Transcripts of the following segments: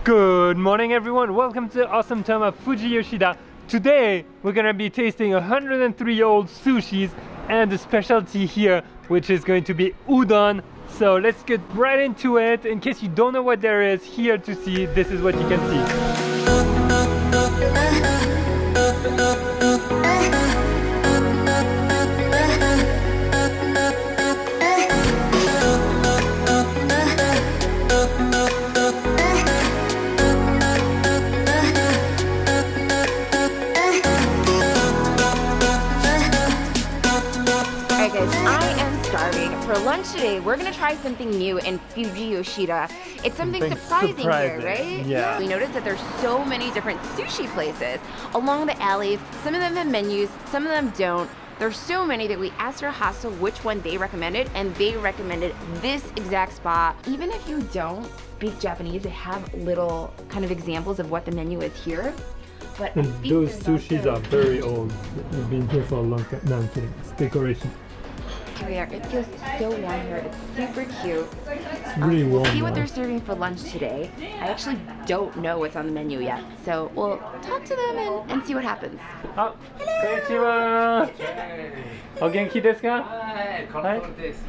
Good morning everyone, welcome to Awesome Time of Fujiyoshida. Today we're gonna be tasting 103-year-old sushis and the specialty here, which is going to be udon. So let's get right into it. In case you don't know what there is here to see, this is what you can see. For lunch today, we're gonna try something new in Fujiyoshida. It's something surprising here, right? Yeah. We noticed that there's so many different sushi places along the alleys. Some of them have menus, some of them don't. There's so many that we asked our hostel which one they recommended, and they recommended this exact spot. Even if you don't speak Japanese, they have little kind of examples of what the menu is here. But and those sushis are very old. They've been here for a long time. No, I'm kidding. It's decoration. Here we are. It feels so warm here. It's super cute. It's really warm. We'll see what they're serving for lunch today. I actually don't know what's on the menu yet, so we'll talk to them and see what happens. Oh, konnichiwa. O genki desu ka?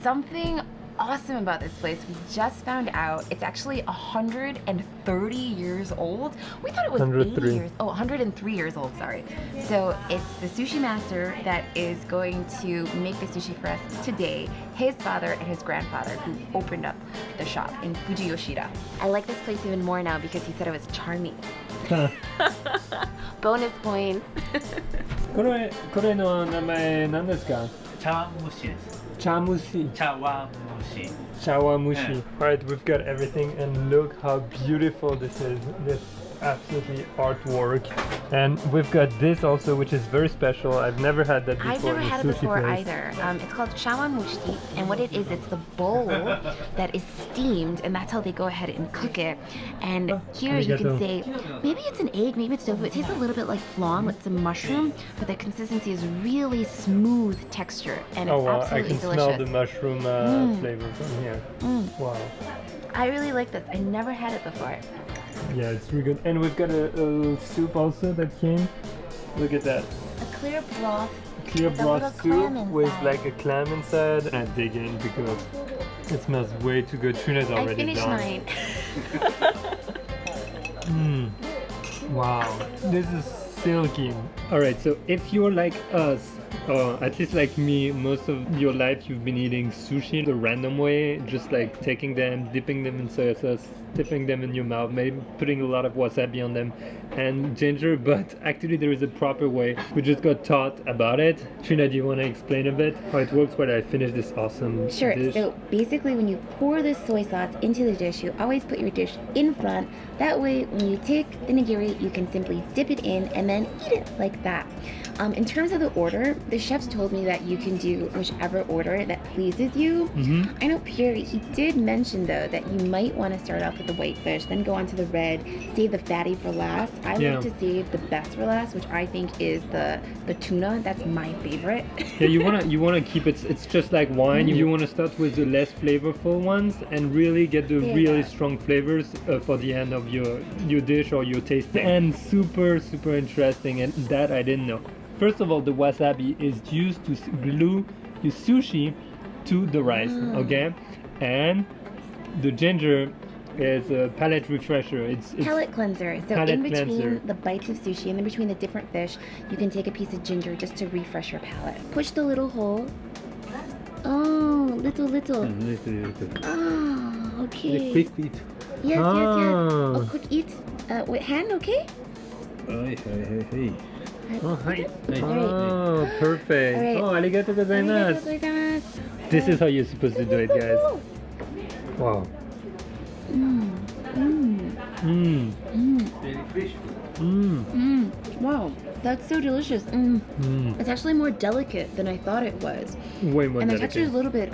Something awesome about this place we just found out. It's actually 130 years old. We thought it was 80 years. Oh, 103 years old, sorry. So it's the sushi master that is going to make the sushi for us today. His father and his grandfather who opened up the shop in Fujiyoshida. I like this place even more now because he said it was charming. Bonus points. これの名前何ですか? 茶碗蒸しです。 Chamushi. 茶碗蒸し。 Shawamushi. Yeah. Alright, we've got everything and look how beautiful this is. This absolutely artwork. And we've got this also, which is very special. I've never had that before. I've never in a had it sushi before place. either. It's called shawamushi, and what it is, it's the bowl that is steamed, and that's how they go ahead and cook it. And here you can say, maybe it's an egg, maybe it's tofu. It tastes a little bit like flan with some mushroom, but the consistency is really smooth texture, and it's absolutely delicious. I can smell the mushroom flavor from here. Wow. I really like this. I never had it before. Yeah, it's really good. And we've got a soup also that came. Look at that. A clear broth. Clear with a broth little soup clam with inside. like a clam inside. And I dig in because it smells way too good. Trina's already I finished done. mine. Wow, this is silky. Alright, so if you're like us, or at least like me, most of your life you've been eating sushi the random way, just like taking them, dipping them in soy sauce, dipping them in your mouth, maybe putting a lot of wasabi on them and ginger, but actually there is a proper way. We just got taught about it. Trina, do you want to explain a bit how it works while I finish this awesome Sure. dish? So basically when you pour this soy sauce into the dish, you always put your dish in front. That way when you take the nigiri, you can simply dip it in and then eat it like that. In terms of the order, the chefs told me that you can do whichever order that pleases you. I know Pierre, he did mention though that you might want to start off with the white fish, then go on to the red, save the fatty for last. I like to save the best for last, which I think is the tuna. That's my favorite. Yeah, you wanna keep it. It's just like wine. You want to start with the less flavorful ones and really get the really strong flavors for the end of your dish or your tasting. And super interesting, and that I didn't know. First of all, the wasabi is used to glue your sushi to the rice, okay? And the ginger is a palate refresher. It's palate cleanser. So palate in between cleanser. the bites of sushi and in between the different fish, you can take a piece of ginger just to refresh your palate. Push the little hole. Oh, little. Oh, okay. The quick eat. Yes. Oh, quick eat. With hand, okay? Hey. Oh, hi. Alright. Oh, perfect. Alright. Oh, arigatou gozaimasu. This is how you're supposed to do it, guys. Wow. Very fresh. Wow, that's so delicious. It's actually more delicate than I thought it was. Way more And the delicate. texture is a little bit,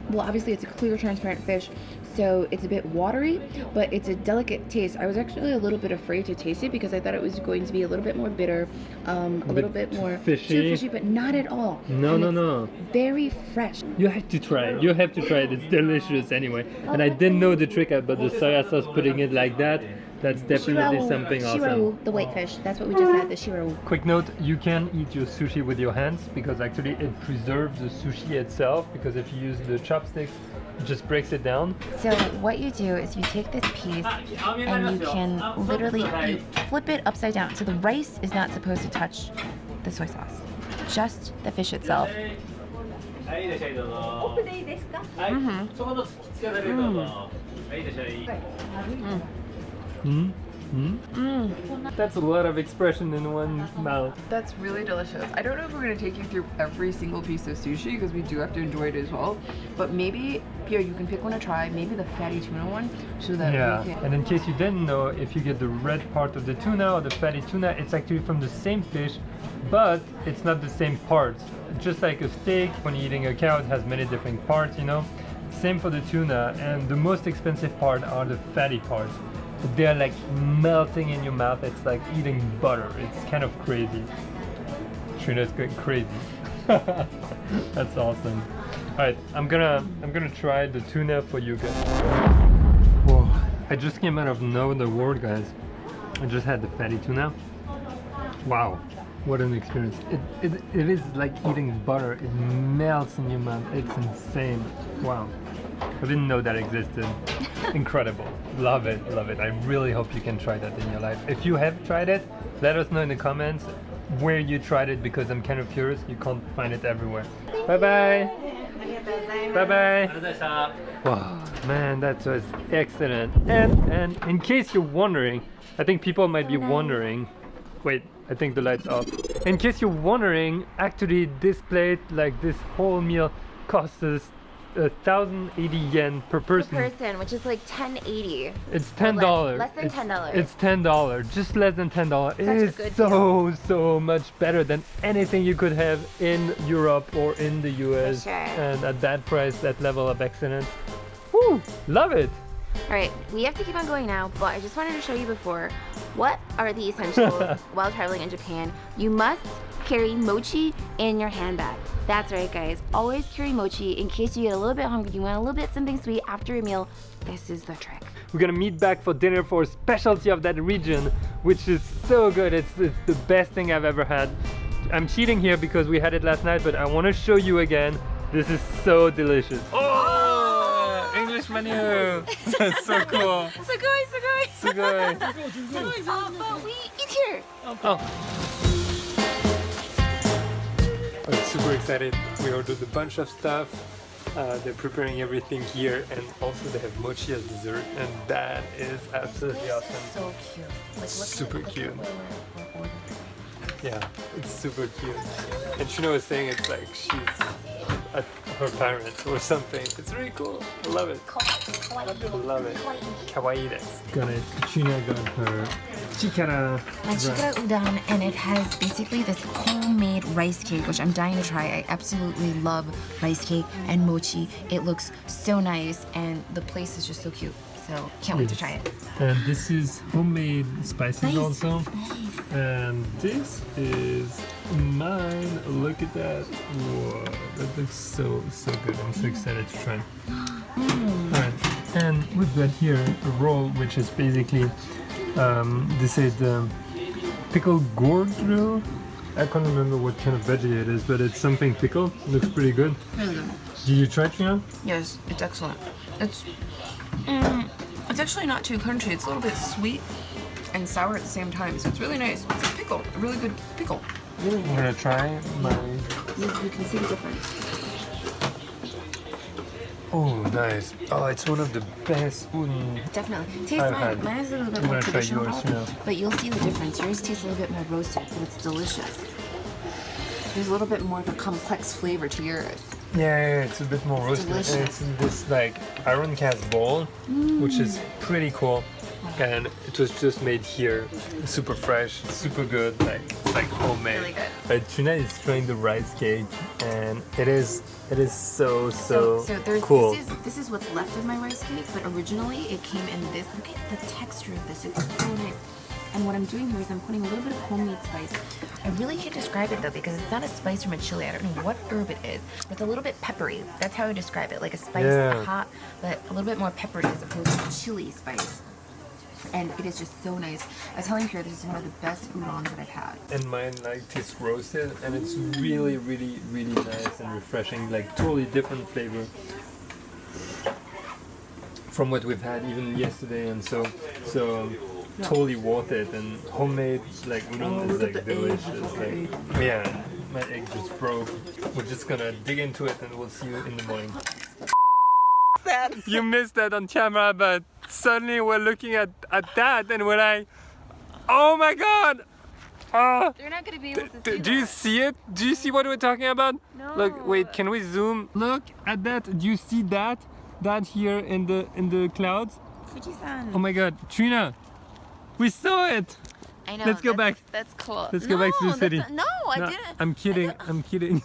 well, obviously it's a clear, transparent fish, so it's a bit watery, but it's a delicate taste. I was actually a little bit afraid to taste it because I thought it was going to be a little bit more bitter, a little bit more too fishy, but not at all. No. Very fresh. You have to try it. It's delicious anyway. And I didn't know the trick about the soya sauce, putting it like that. That's definitely something awesome. Shirawu, the whitefish. That's what we just had, the shirawu. Quick note, you can eat your sushi with your hands because actually it preserves the sushi itself, because if you use the chopsticks, it just breaks it down. So what you do is you take this piece and you can literally, you flip it upside down. So the rice is not supposed to touch the soy sauce, just the fish itself. That's a lot of expression in one mouth. That's really delicious. I don't know if we're going to take you through every single piece of sushi because we do have to enjoy it as well. But maybe, Pierre, you can pick one to try. Maybe the fatty tuna one so that we can... And in case you didn't know, if you get the red part of the tuna or the fatty tuna, it's actually from the same fish, but it's not the same parts. Just like a steak, when you're eating a cow, it has many different parts, you know? Same for the tuna, and the most expensive part are the fatty parts. They're like melting in your mouth. It's like eating butter. It's kind of crazy. Trina's going crazy. That's awesome. All right, I'm gonna try the tuna for you guys. Whoa! I just came out of the world, guys. I just had the fatty tuna. Wow, what an experience! It is like eating butter. It melts in your mouth. It's insane. Wow. I didn't know that existed. Incredible. Love it, love it. I really hope you can try that in your life. If you have tried it, let us know in the comments where you tried it, because I'm kind of curious. You can't find it everywhere. Bye-bye. Bye-bye. Wow, man, that was excellent. And in case you're wondering, I think people might be wondering, wait, I think the light's off. In case you're wondering, actually this plate, like this whole meal, costs us 1,080 yen per person. Which is like 1080. It's $10. Less than $10. It's $10. Just less than $10. It is so much better than anything you could have in Europe or in the US. For sure. And at that price, that level of excellence. Woo! Love it! Alright, we have to keep on going now, but I just wanted to show you before, what are the essentials while traveling in Japan? You must carry mochi in your handbag. That's right, guys. Always carry mochi in case you get a little bit hungry, you want a little bit something sweet after your meal. This is the trick. We're gonna meet back for dinner for a specialty of that region, which is so good. It's the best thing I've ever had. I'm cheating here because we had it last night, but I want to show you again. This is so delicious. Oh! English menu! That's so cool. Sugoi. But we eat here. I'm super excited. We ordered a bunch of stuff. They're preparing everything here, and also they have mochi as dessert, and that is absolutely awesome. So cute. Like, Super cute. We're ordering. Yeah, it's super cute. And Trina was saying it's like she's at her parents or something. It's really cool. I love it. I love it. Kawaii desu. Trina got her chikara. My chikara udon, and it has basically this homemade rice cake, which I'm dying to try. I absolutely love rice cake and mochi. It looks so nice, and the place is just so cute. So can't wait to try it. And this is homemade spices also. And this is mine. Look at that. Whoa, that looks so good. I'm so excited to try. Alright, and we've got here a roll, which is basically this is pickled gourd. I can't remember what kind of veggie it is, but it's something pickled. Looks pretty good. Really good. Did you try it, Trina? Yes, it's excellent. It's actually not too crunchy. It's a little bit sweet and sour at the same time, so it's really nice. It's a pickle, a really good pickle. Really I'm gonna try my. You can see the difference. Oh, nice. Oh, it's one of the best udon. Definitely. Taste I've mine. had. Mine is a little bit I'm more gonna try traditional, yours now. but you'll see the difference. Yours tastes a little bit more roasted, but it's delicious. There's a little bit more of a complex flavor to yours. Yeah, it's a bit more roasted. delicious. And it's in this like iron cast bowl, which is pretty cool. And it was just made here, super fresh, super good, it's like homemade. Really good. Trina is trying the rice cake, and it is so there's, cool. This is what's left of my rice cake, but originally it came in this. Look at the texture of this. It's so nice. And what I'm doing here is I'm putting a little bit of homemade spice. I really can't describe it though because it's not a spice from a chili. I don't know what herb it is, but it's a little bit peppery. That's how I describe it, like a spice, hot, but a little bit more peppery as opposed to chili spice. and it is just so nice. I was telling Pierre this is one of the best udons that I've had. And mine like tastes roasted, and it's really, really, really nice and refreshing. Like totally different flavor from what we've had even yesterday, and so totally worth it. And homemade like udon is like delicious. Like, yeah, my egg just broke. We're just gonna dig into it, and we'll see you in the morning. You missed that on camera, but suddenly we're looking at that, and we're like, oh my god! They're not gonna be able to see Do you see it? Do you see what we're talking about? No. Look, wait, can we zoom? Look at that. Do you see that? That here in the clouds? Fuji-san. Oh my god, Trina, we saw it. I know. Let's go back. That's cool. Let's go back to the city. No, I didn't. I'm kidding. I'm kidding.